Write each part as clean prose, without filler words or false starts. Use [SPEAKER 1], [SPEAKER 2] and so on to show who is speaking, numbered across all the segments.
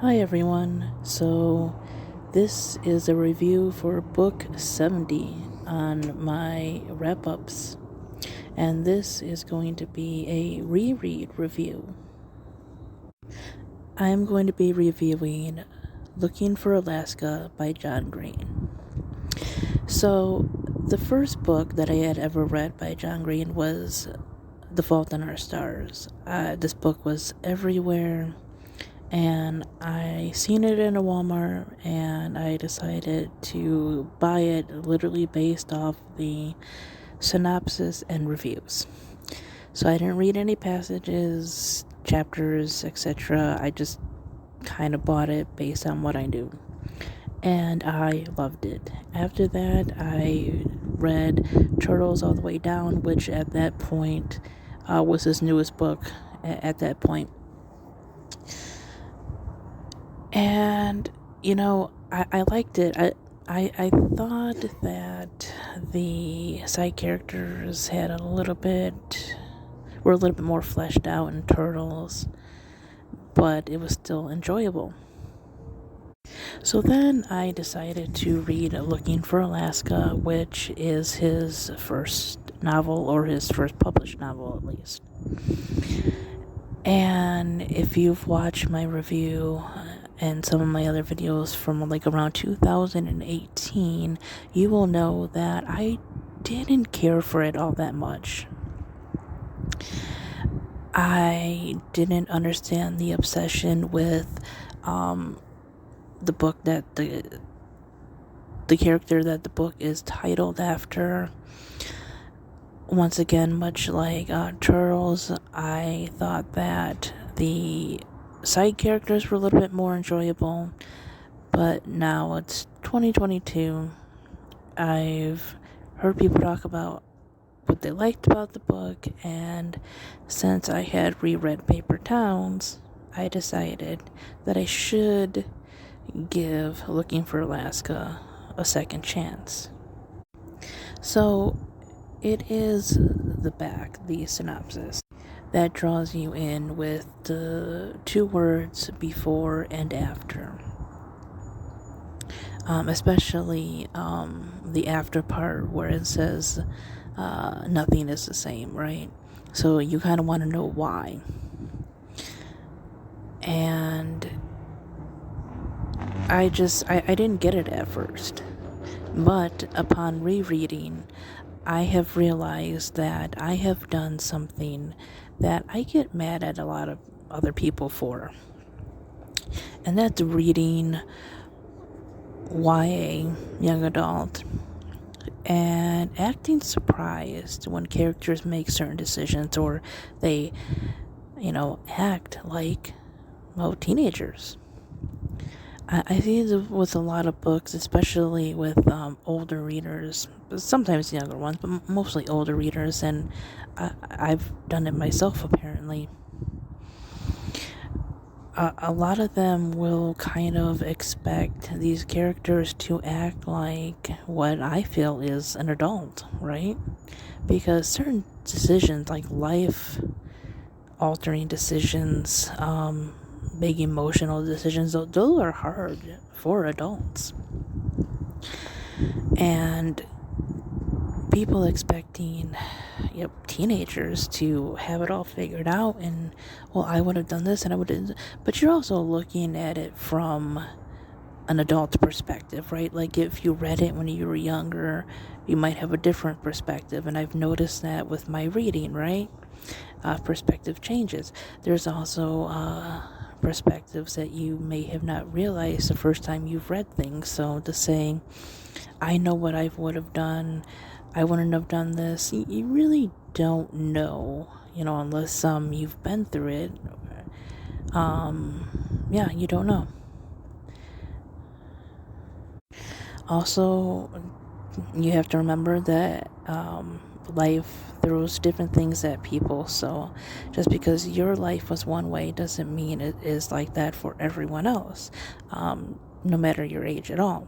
[SPEAKER 1] Hi everyone. So, this is a review for book 70 on my wrap ups, and this is going to be a reread review. I am going to be reviewing Looking for Alaska by John Green. So, the first book that I had ever read by John Green was The Fault in Our Stars. This book was everywhere. And I seen it in a Walmart and I decided to buy it literally based off the synopsis and reviews. So I didn't read any passages, chapters, etc. I just kind of bought it based on what I knew. And I loved it. After that, I read Turtles All the Way Down, which at that point was his newest book at that point. And, I liked it. I thought that the side characters were a little bit more fleshed out in Turtles, but it was still enjoyable. So then I decided to read Looking for Alaska, which is his first novel, or his first published novel at least. And if you've watched my review and some of my other videos from like around 2018, you will know that I didn't care for it all that much. I didn't understand the obsession with the book that the character that the book is titled after. Once again, much like Turtles, I thought that the side characters were a little bit more enjoyable, but now it's 2022. I've heard people talk about what they liked about the book, and since I had reread Paper Towns, I decided that I should give Looking for Alaska a second chance. So, it is the synopsis, that draws you in with the two words before and after. Especially the after part where it says nothing is the same, right? So you kind of want to know why. And I didn't get it at first. But upon rereading, I have realized that I have done something that I get mad at a lot of other people for. And that's reading YA, young adult, and acting surprised when characters make certain decisions, or they, act like, teenagers. I see this with a lot of books, especially with older readers, sometimes younger ones, but mostly older readers, and I've done it myself, apparently. A lot of them will kind of expect these characters to act like what I feel is an adult, right? Because certain decisions, like life-altering decisions, big emotional decisions, those are hard for adults. And people expecting teenagers to have it all figured out, and I would have done this and I would have, but you're also looking at it from an adult perspective, right? Like if you read it when you were younger, you might have a different perspective, and I've noticed that with my reading, right? Perspective changes. There's also perspectives that you may have not realized the first time you've read things. So to say, I know what I would have done, I wouldn't have done this, you really don't know, unless you've been through it. You don't know. Also, you have to remember that life throws different things at people, so just because your life was one way doesn't mean it is like that for everyone else, no matter your age at all.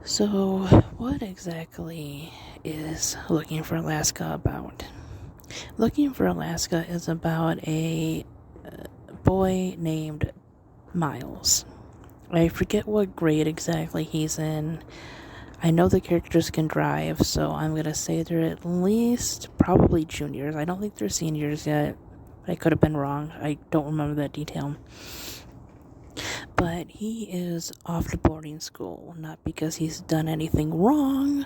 [SPEAKER 1] So, what exactly is Looking for Alaska about? Looking for Alaska is about a boy named Miles. I forget what grade exactly he's in. I know the characters can drive, so I'm going to say they're at least probably juniors. I don't think they're seniors yet. I could have been wrong. I don't remember that detail. But he is off to boarding school, not because he's done anything wrong,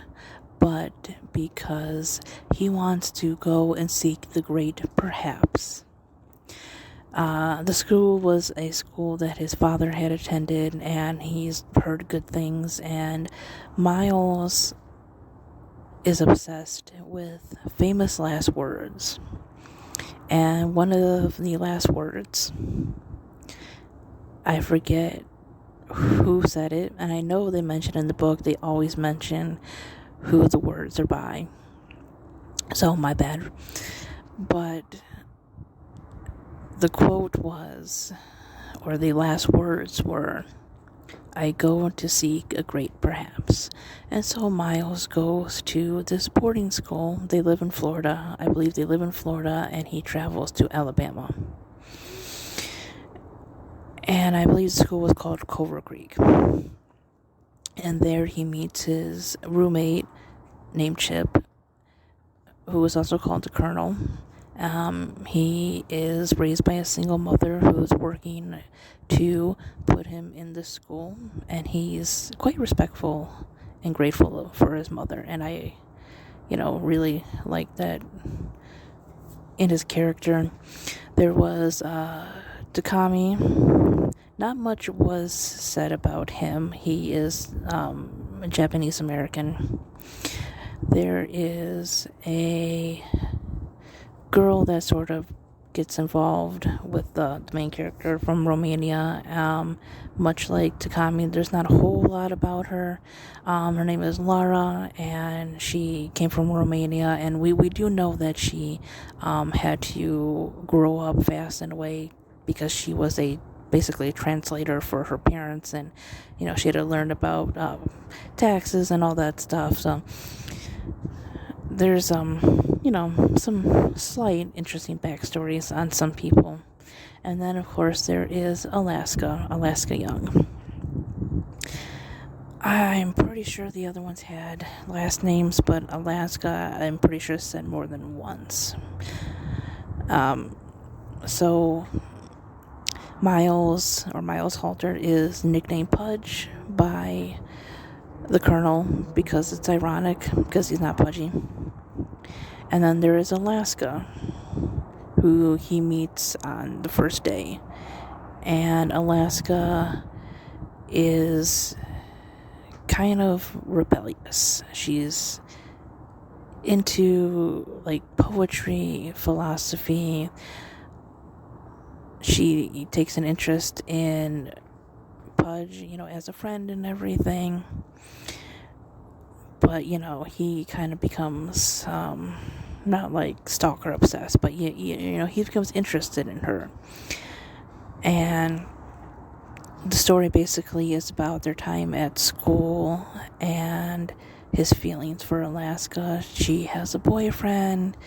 [SPEAKER 1] but because he wants to go and seek the great perhaps. The school was a school that his father had attended, and he's heard good things, and Miles is obsessed with famous last words. And one of the last words, I forget who said it, and I know they mention in the book, they always mention who the words are by. So, my bad. But the quote was, or the last words were, "I go to seek a great perhaps." And so Miles goes to this boarding school. They live in Florida. I believe they live in Florida, and he travels to Alabama. And I believe the school was called Culver Creek. And there he meets his roommate named Chip, who is also called the Colonel. He is raised by a single mother who's working to put him in this school, and he's quite respectful and grateful for his mother, and I, really like that in his character. There was Takami. Not much was said about him. He is Japanese American. There is a girl that sort of gets involved with the main character from Romania. Much like Takami, there's not a whole lot about her. Her name is Lara, and she came from Romania, and we do know that she had to grow up fast in a way because she was basically a translator for her parents, and she had to learn about taxes and all that stuff. So there's some slight interesting backstories on some people. And then of course there is Alaska Young. I'm pretty sure the other ones had last names, but Alaska I'm pretty sure said more than once. So Miles Halter is nicknamed Pudge by the Colonel because it's ironic because he's not pudgy. And then there is Alaska, who he meets on the first day. And Alaska is kind of rebellious. She's into poetry, philosophy. She takes an interest in Pudge, as a friend and everything. But, he kind of becomes, not stalker obsessed, but, he becomes interested in her. And the story basically is about their time at school and his feelings for Alaska. She has a boyfriend,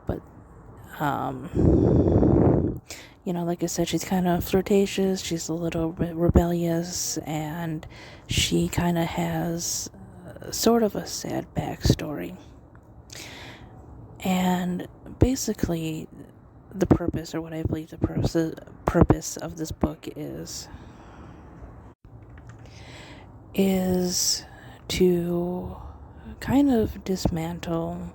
[SPEAKER 1] but, like I said, she's kind of flirtatious, she's a little bit rebellious, and she kind of has sort of a sad backstory. And basically, the purpose, or what I believe the purpose of this book is to kind of dismantle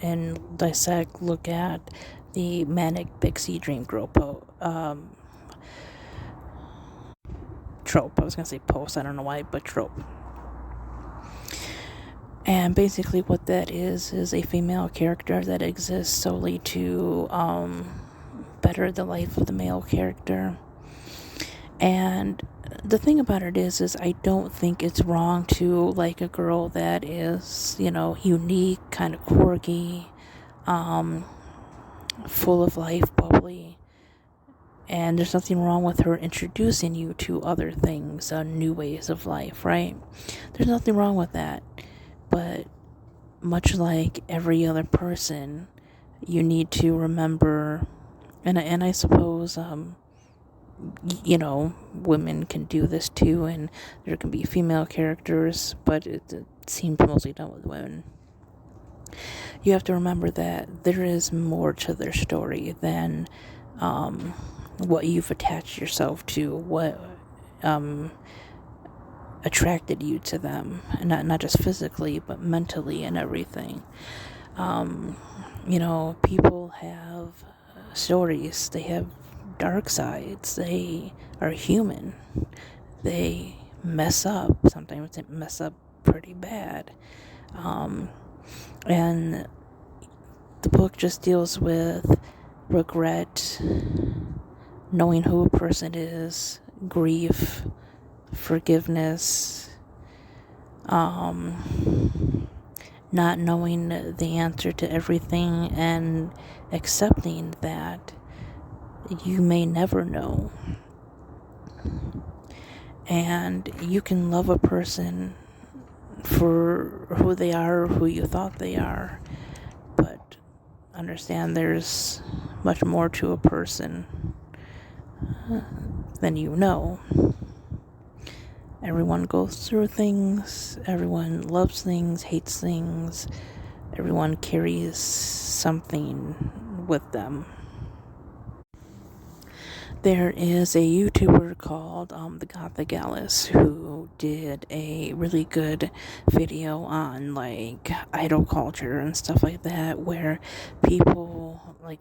[SPEAKER 1] and dissect, look at the manic pixie dream girl trope. I was going to say post, I don't know why, but trope. And basically what that is a female character that exists solely to better the life of the male character. And the thing about it is I don't think it's wrong to like a girl that is, unique, kind of quirky, full of life, bubbly. And there's nothing wrong with her introducing you to other things, new ways of life, right? There's nothing wrong with that. But much like every other person, you need to remember, and I suppose women can do this too, and there can be female characters, but it seems mostly done with women. You have to remember that there is more to their story than what you've attached yourself to, what attracted you to them, and not just physically, but mentally and everything. People have stories, they have dark sides, they are human, they mess up, sometimes they mess up pretty bad, and the book just deals with regret, knowing who a person is, grief, forgiveness, not knowing the answer to everything, and accepting that you may never know. And you can love a person for who they are, or who you thought they are, but understand there's much more to a person than you know. Everyone goes through things, everyone loves things, hates things, everyone carries something with them. There is a YouTuber called The Gothic Alice who did a really good video on like idol culture and stuff like that, where people like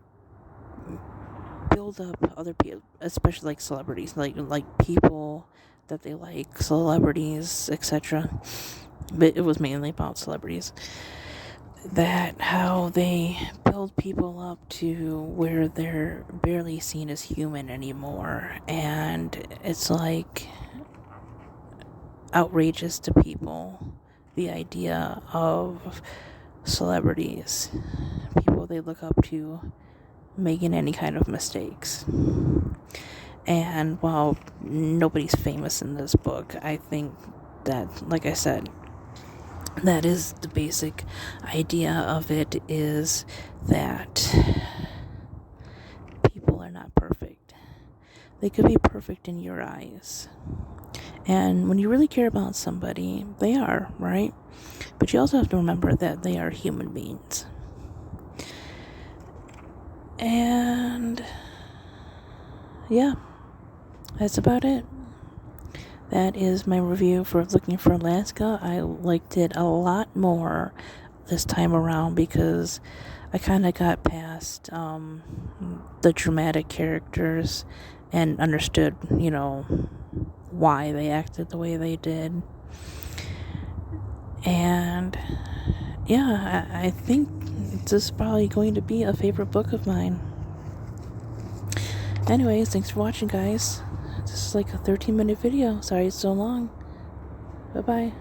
[SPEAKER 1] build up other people, especially like celebrities, like people that they like, celebrities, etc. But it was mainly about celebrities. That how they build people up to where they're barely seen as human anymore, and it's like outrageous to people, the idea of celebrities, people they look up to, making any kind of mistakes. And while nobody's famous in this book, I think that, like I said, that is the basic idea of it, is that people are not perfect. They could be perfect in your eyes. And when you really care about somebody, they are, right? But you also have to remember that they are human beings. And yeah, that's about it. That is my review for Looking for Alaska. I liked it a lot more this time around because I kind of got past the dramatic characters and understood, why they acted the way they did. And yeah, I think this is probably going to be a favorite book of mine. Anyways, thanks for watching, guys. This is like a 13-minute video. Sorry it's so long. Bye-bye.